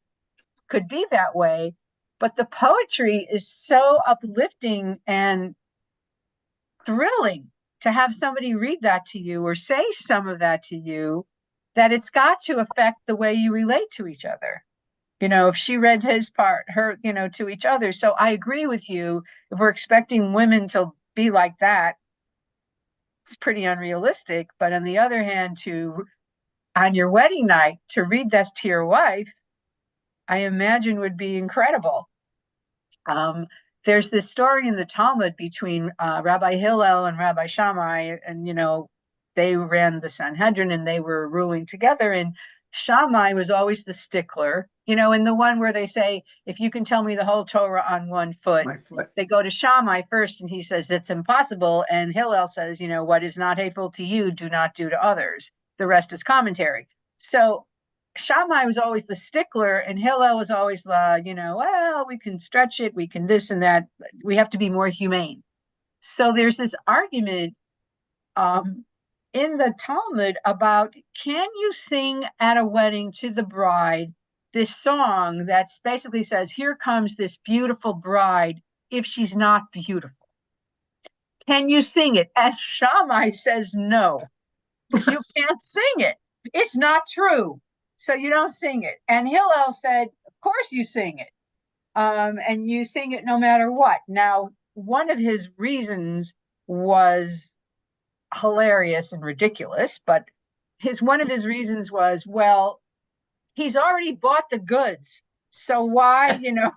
S1: be that way, but the poetry is so uplifting and thrilling to have somebody read that to you or say some of that to you, that it's got to affect the way you relate to each other. You know, if she read his part, her, you know, to each other. So I agree with you. If we're expecting women to be like that, it's pretty unrealistic. But on the other hand, on your wedding night, to read this to your wife, I imagine would be incredible. There's this story in the Talmud between Rabbi Hillel and Rabbi Shammai, and, you know, they ran the Sanhedrin and they were ruling together. And Shammai was always the stickler, you know, in the one where they say, if you can tell me the whole Torah on one foot, they go to Shammai first and he says, it's impossible. And Hillel says, you know, what is not hateful to you, do not do to others. The rest is commentary. So Shammai was always the stickler and Hillel was always the, you know, well, we can stretch it, we can this and that, we have to be more humane. So there's this argument in the Talmud about, can you sing at a wedding to the bride this song that basically says, here comes this beautiful bride, if she's not beautiful? Can you sing it? And Shammai says, no, you can't sing it. It's not true. So you don't sing it. And Hillel said, of course you sing it. And you sing it no matter what. Now, one of his reasons was hilarious and ridiculous, but one of his reasons was, well, he's already bought the goods. So why, you know,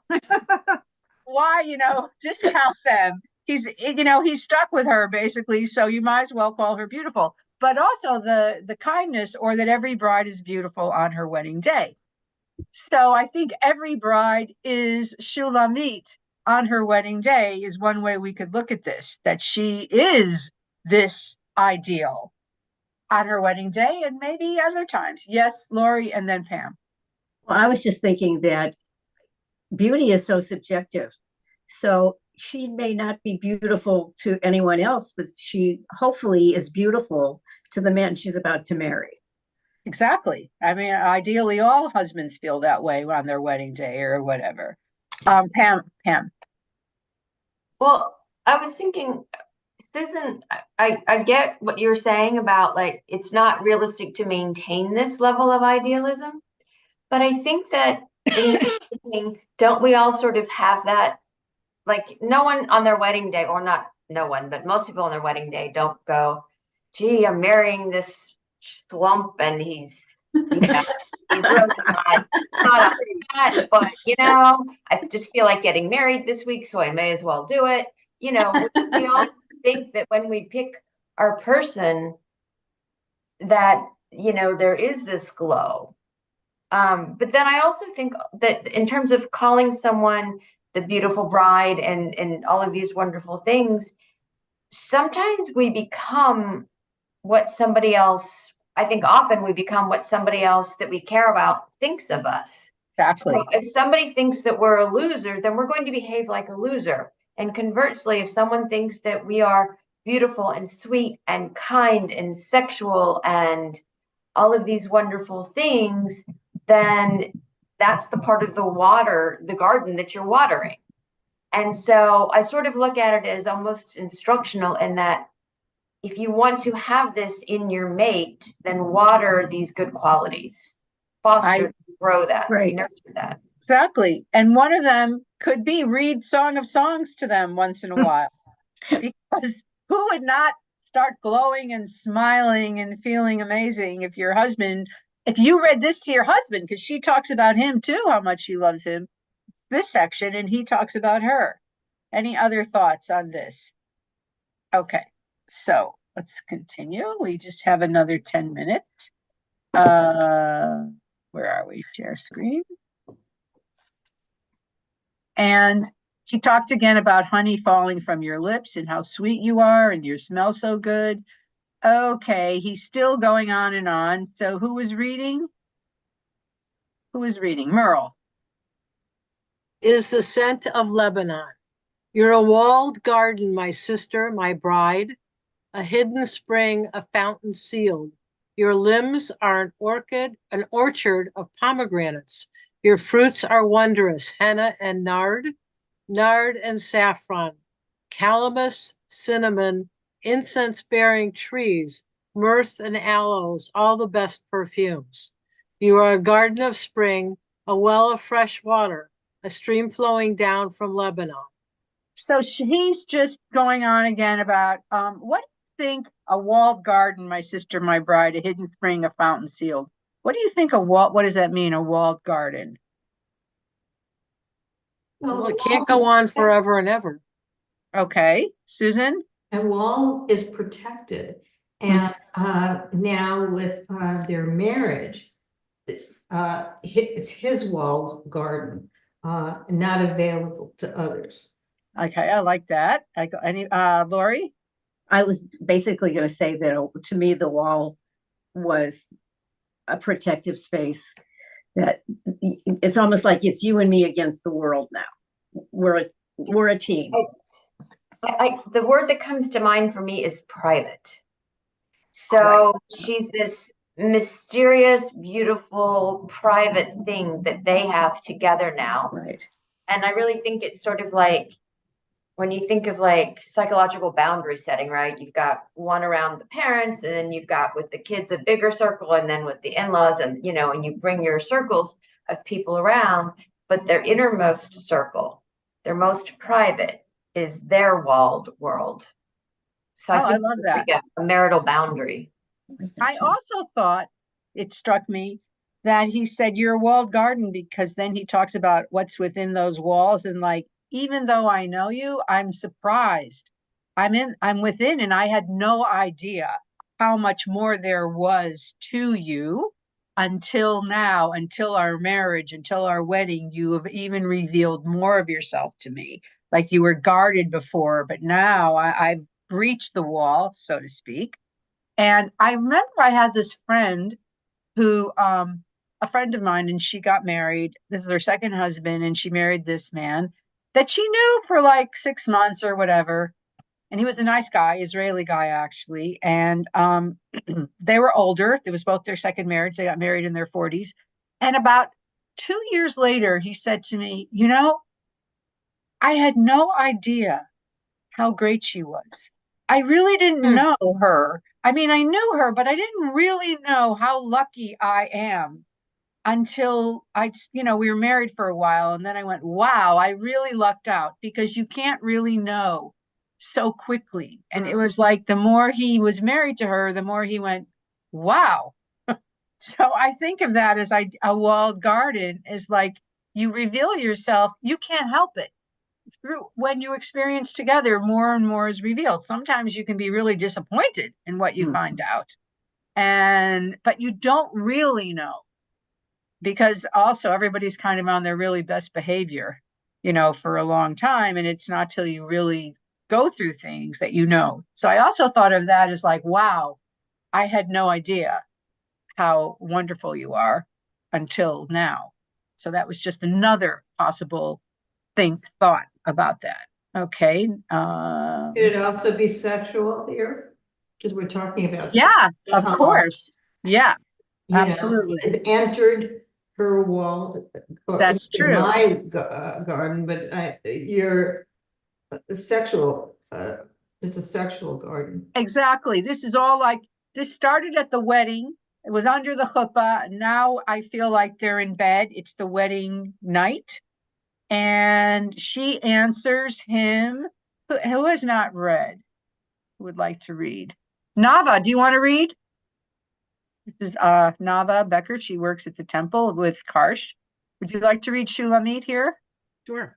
S1: discount them? He's stuck with her basically. So you might as well call her beautiful. But also the kindness, or that every bride is beautiful on her wedding day. So I think every bride is Shulamit on her wedding day is one way we could look at this, that she is this ideal on her wedding day and maybe other times. Yes, Lori, and then Pam.
S2: Well, I was just thinking that beauty is so subjective. So she may not be beautiful to anyone else, but she hopefully is beautiful to the man she's about to marry.
S1: Exactly. I mean, ideally, all husbands feel that way on their wedding day or whatever. Pam.
S6: Well, I was thinking, Susan, I get what you're saying about, like, it's not realistic to maintain this level of idealism, but I think that don't we all sort of have that? Like, no one on their wedding day, or not no one, but most people on their wedding day don't go, gee, I'm marrying this slump and he's really not up to that, but, you know, I just feel like getting married this week, so I may as well do it. You know, we all think that when we pick our person, that, you know, there is this glow. But then I also think that in terms of calling someone the beautiful bride and all of these wonderful things,
S8: sometimes we become what somebody else, I think often we become what somebody else that we care about thinks of us.
S1: Exactly.
S8: So if somebody thinks that we're a loser, then we're going to behave like a loser. And conversely, if someone thinks that we are beautiful and sweet and kind and sexual and all of these wonderful things, then that's the part of the garden that you're watering. And so I sort of look at it as almost instructional in that if you want to have this in your mate, then water these good qualities, foster, grow that,
S2: Right.
S8: nurture that.
S1: Exactly. And one of them could be read Song of Songs to them once in a while. Because who would not start glowing and smiling and feeling amazing if you read this to your husband, because she talks about him too, how much she loves him. It's this section, and he talks about her. Any other thoughts on this? Okay, so let's continue. We just have another 10 minutes. Where are we? Share screen. And he talked again about honey falling from your lips and how sweet you are and you smell so good. Okay, he's still going on and on. So who was reading? Who was reading? Merle.
S7: Is the scent of Lebanon. You're a walled garden, my sister, my bride, a hidden spring, a fountain sealed. Your limbs are an orchard of pomegranates. Your fruits are wondrous, henna and nard and saffron, calamus, cinnamon, incense-bearing trees, myrrh and aloes, all the best perfumes. You are a garden of spring, a well of fresh water, a stream flowing down from Lebanon.
S1: So he's just going on again about what do you think a walled garden, my sister, my bride, a hidden spring, a fountain sealed. What do you think what does that mean, a walled garden?
S7: Well, it can't go on forever and ever.
S1: Okay, Susan?
S9: A wall is protected. And now with their marriage, it's his walled garden, not available to others.
S1: Okay, I like that. Lori?
S2: I was basically going to say that to me, the wall was a protective space that it's almost like it's you and me against the world now. We're a team.
S8: The word that comes to mind for me is private. So she's this mysterious, beautiful, private thing that they have together now.
S2: Right.
S8: And I really think it's sort of like when you think of like psychological boundary setting, right? You've got one around the parents, and then you've got with the kids a bigger circle, and then with the in-laws, and and you bring your circles of people around, but their innermost circle, their most private, is their walled world. So I think
S1: love that.
S8: like a marital boundary.
S1: I also thought it struck me that he said you're a walled garden, because then he talks about what's within those walls, and like, even though I know you, I'm surprised. I'm within, and I had no idea how much more there was to you until now, until our marriage, until our wedding. You have even revealed more of yourself to me. Like you were guarded before, but now I've breached the wall, so to speak. And I remember I had this friend who, a friend of mine, and she got married. This is her second husband, and she married this man that she knew for like 6 months or whatever. And he was a nice guy, Israeli guy, actually. And they were older. It was both their second marriage. They got married in their 40s. And about 2 years later, he said to me, I had no idea how great she was. I really didn't know her. I mean, I knew her, but I didn't really know how lucky I am until we were married for a while. And then I went, wow, I really lucked out, because you can't really know so quickly. And it was like, the more he was married to her, the more he went, wow. So I think of that as a walled garden is like, you reveal yourself, you can't help it. When you experience together, more and more is revealed. Sometimes you can be really disappointed in what you find out, but you don't really know, because also everybody's kind of on their really best behavior, for a long time, and it's not till you really go through things that you know. So I also thought of that as like, wow, I had no idea how wonderful you are until now. So that was just another possible thought about that. Okay.
S9: Could it also be sexual here? Because we're talking about.
S1: Yeah, of
S9: Uh-huh.
S1: course. Yeah,
S9: You know,
S1: absolutely.
S9: it entered her walled.
S1: That's true.
S9: My garden, but you're sexual. It's a sexual garden.
S1: Exactly. This is all like, this started at the wedding. It was under the chuppah. Now I feel like they're in bed. It's the wedding night. And she answers him. Who has not read? Who would like to read? Nava, do you want to read? This is Nava Becker. She works at the temple with Karsh. Would you like to read Shulamit here?
S10: Sure.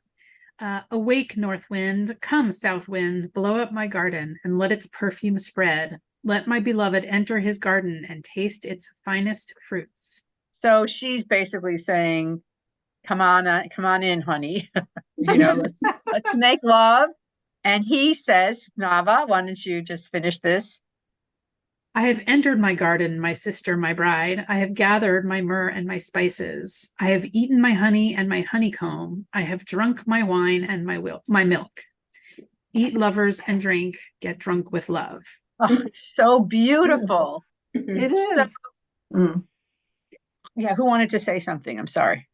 S10: Awake, north wind, come, south wind, blow up my garden and let its perfume spread. Let my beloved enter his garden and taste its finest fruits.
S1: So she's basically saying, come on in, honey. Let's make love. And he says, Nava, why don't you just finish this?
S10: I have entered my garden, my sister, my bride. I have gathered my myrrh and my spices. I have eaten my honey and my honeycomb. I have drunk my wine and my milk. Eat, lovers, and drink. Get drunk with love.
S1: Oh, it's so beautiful.
S5: It is.
S1: Yeah, who wanted to say something? I'm sorry.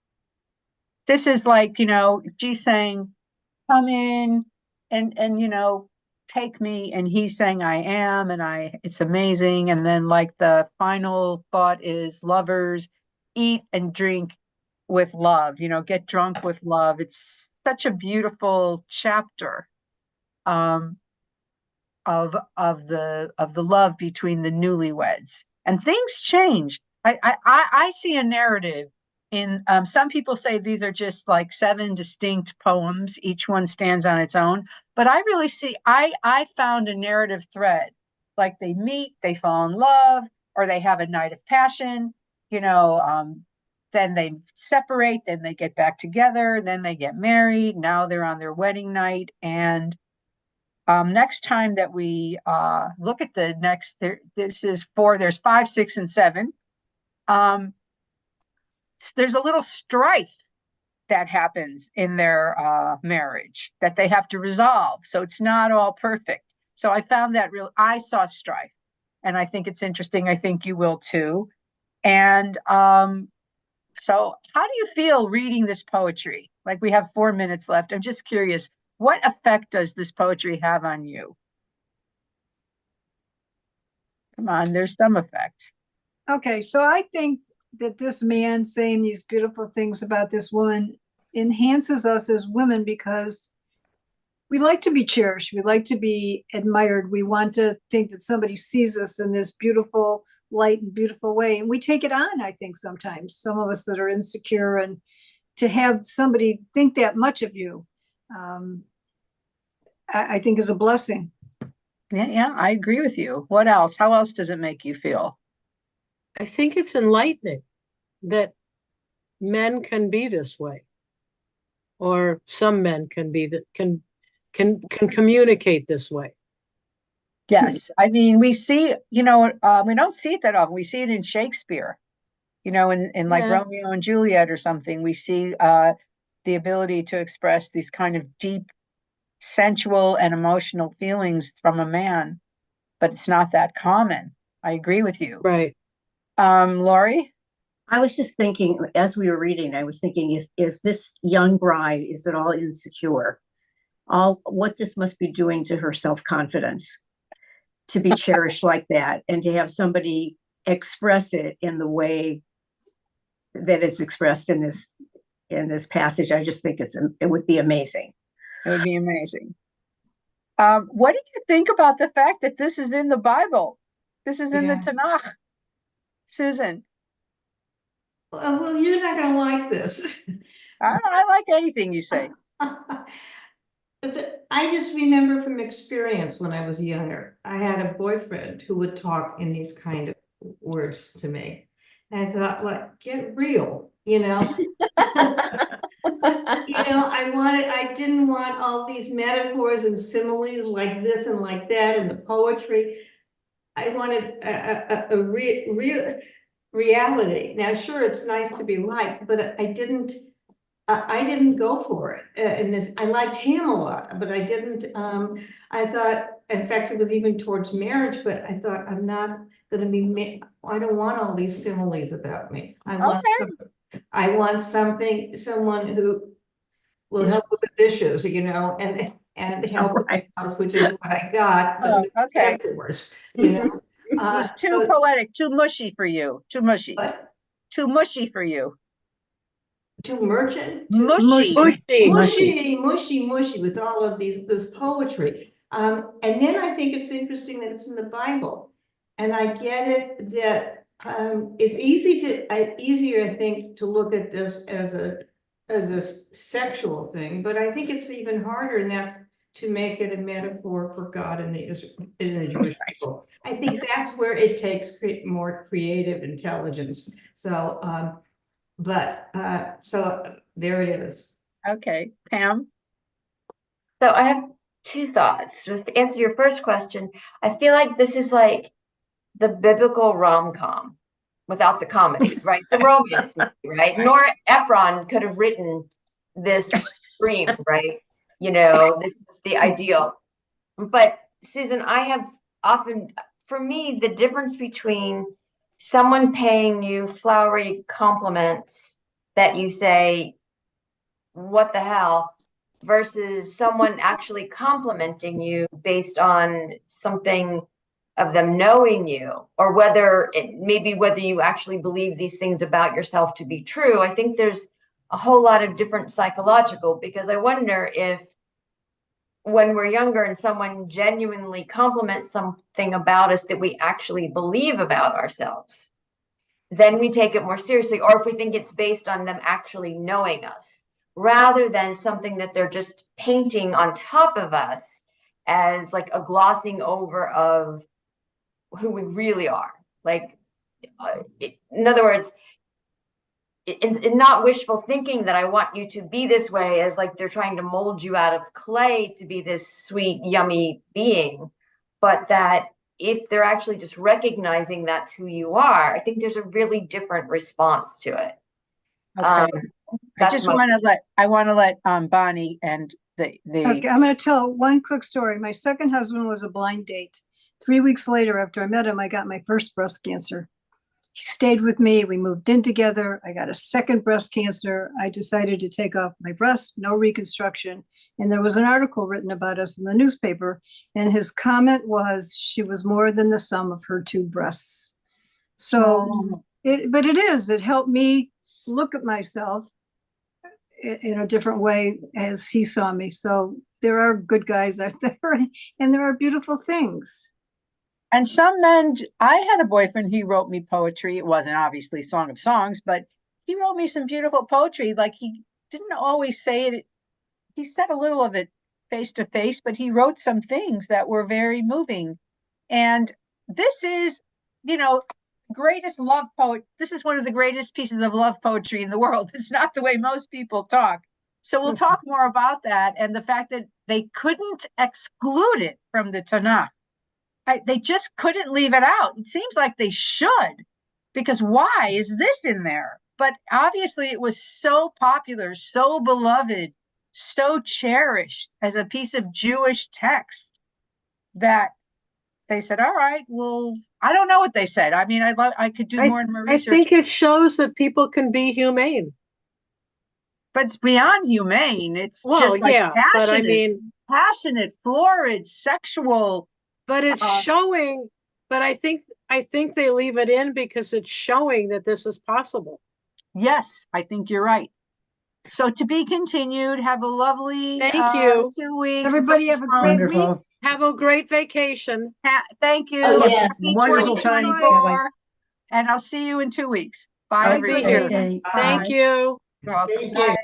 S1: This is like, she's saying, come in and take me, and he's saying I am, and it's amazing. And then like the final thought is lovers, eat and drink with love, get drunk with love. It's such a beautiful chapter of the love between the newlyweds. And things change. I see a narrative in some people say these are just like 7 distinct poems. Each one stands on its own. But I really see, I found a narrative thread. Like they meet, they fall in love, or they have a night of passion, then they separate, then they get back together, then they get married. Now they're on their wedding night. And next time that we look at the next, there's 5, 6, and 7. There's a little strife that happens in their marriage that they have to resolve. So it's not all perfect. So I found that I saw strife, and I think it's interesting. I think you will too. And so how do you feel reading this poetry? Like, we have 4 minutes left. I'm just curious, what effect does this poetry have on you? Come on, there's some effect.
S5: Okay, so I think that this man saying these beautiful things about this woman enhances us as women, because we like to be cherished. We like to be admired. We want to think that somebody sees us in this beautiful light and beautiful way. And we take it on, I think, sometimes, some of us that are insecure, and to have somebody think that much of you, I think is a blessing.
S1: Yeah, I agree with you. What else? How else does it make you feel?
S7: I think it's enlightening that men can be this way, or some men can be that can communicate this way.
S1: Yes, I mean, we see, we don't see it that often. We see it in Shakespeare, in like Romeo and Juliet or something. We see the ability to express these kind of deep, sensual and emotional feelings from a man, but it's not that common. I agree with you.
S7: Right.
S1: Lori?
S2: I was just thinking, as we were reading, I was thinking, if this young bride is at all insecure, what this must be doing to her self-confidence, to be cherished like that, and to have somebody express it in the way that it's expressed in this passage. I just think it would be amazing.
S1: It would be amazing. What do you think about the fact that this is in the Bible? This is in the Tanakh. Susan?
S9: Well, you're not going to like this.
S1: I like anything you say.
S9: I just remember from experience when I was younger, I had a boyfriend who would talk in these kind of words to me. And I thought, get real, I didn't want all these metaphors and similes like this and like that in the poetry. I wanted a real reality. Now, sure, it's nice to be liked, but I didn't go for it. And this, I liked him a lot, but I didn't, I thought, in fact, it was even towards marriage, but I thought, I'm not gonna be, I don't want all these similes about me. I want someone who will help with the dishes, and help with the house, which is what I got, but no metaphors,
S1: It was too poetic, too mushy for you, too mushy.
S9: What?
S1: Too mushy for you.
S9: Too merchant?
S1: Mushy.
S9: Mushy with all of this poetry. And then I think it's interesting that it's in the Bible. And I get it that it's easier, I think, to look at this as a sexual thing, but I think it's even harder now to make it a metaphor for God and the Jewish people. I think that's where it takes more creative intelligence. So, so there it is.
S1: Okay, Pam.
S6: So I have two thoughts. To answer your first question, I feel like this is like the biblical rom-com without the comedy, right? It's a romance movie, right? Nora Ephron could have written this dream, right? This is the ideal. But Susan, I have often, for me, the difference between someone paying you flowery compliments that you say, what the hell, versus someone actually complimenting you based on something of them knowing you, or whether you actually believe these things about yourself to be true. I think there's a whole lot of different psychological, because I wonder if when we're younger and someone genuinely compliments something about us that we actually believe about ourselves, then we take it more seriously, or if we think it's based on them actually knowing us, rather than something that they're just painting on top of us as like a glossing over of who we really are. Like, in other words, it's not wishful thinking that I want you to be this way, as like they're trying to mold you out of clay to be this sweet, yummy being, but that if they're actually just recognizing that's who you are, I think there's a really different response to it.
S1: Okay. I want to let Bonnie and the
S5: Okay, I'm going to tell one quick story. My second husband was a blind date. 3 weeks later, after I met him, I got my first breast cancer. He stayed with me. We moved in together. I got a second breast cancer. I decided to take off my breast, no reconstruction. And there was an article written about us in the newspaper. And his comment was, she was more than the sum of her two breasts. So, it helped me look at myself in a different way as he saw me. So there are good guys out there, and there are beautiful things.
S1: And some men, I had a boyfriend, he wrote me poetry. It wasn't obviously Song of Songs, but he wrote me some beautiful poetry. Like, he didn't always say it. He said a little of it face to face, but he wrote some things that were very moving. And this is, greatest love poet. This is one of the greatest pieces of love poetry in the world. It's not the way most people talk. So we'll talk more about that, and the fact that they couldn't exclude it from the Tanakh. They just couldn't leave it out. It seems like they should, because why is this in there? But obviously it was so popular, so beloved, so cherished as a piece of Jewish text that they said, all right, well, I don't know what they said. I mean, I could do more in my research.
S7: I think it shows that people can be humane.
S1: But it's beyond humane. It's just like passionate,
S7: but I mean,
S1: passionate, florid, sexual.
S7: But it's showing, but I think they leave it in because it's showing that this is possible.
S1: Yes, I think you're right. So to be continued. Have a lovely
S7: thank you
S1: 2 weeks.
S5: Everybody have a great week.
S7: Have a great vacation.
S1: Thank you.
S3: Oh, yeah.
S1: Happy
S2: Wonderful time.
S1: 2024. And I'll see you in 2 weeks. Bye, everybody.
S2: Okay.
S7: Thank you.
S1: You're welcome. Bye.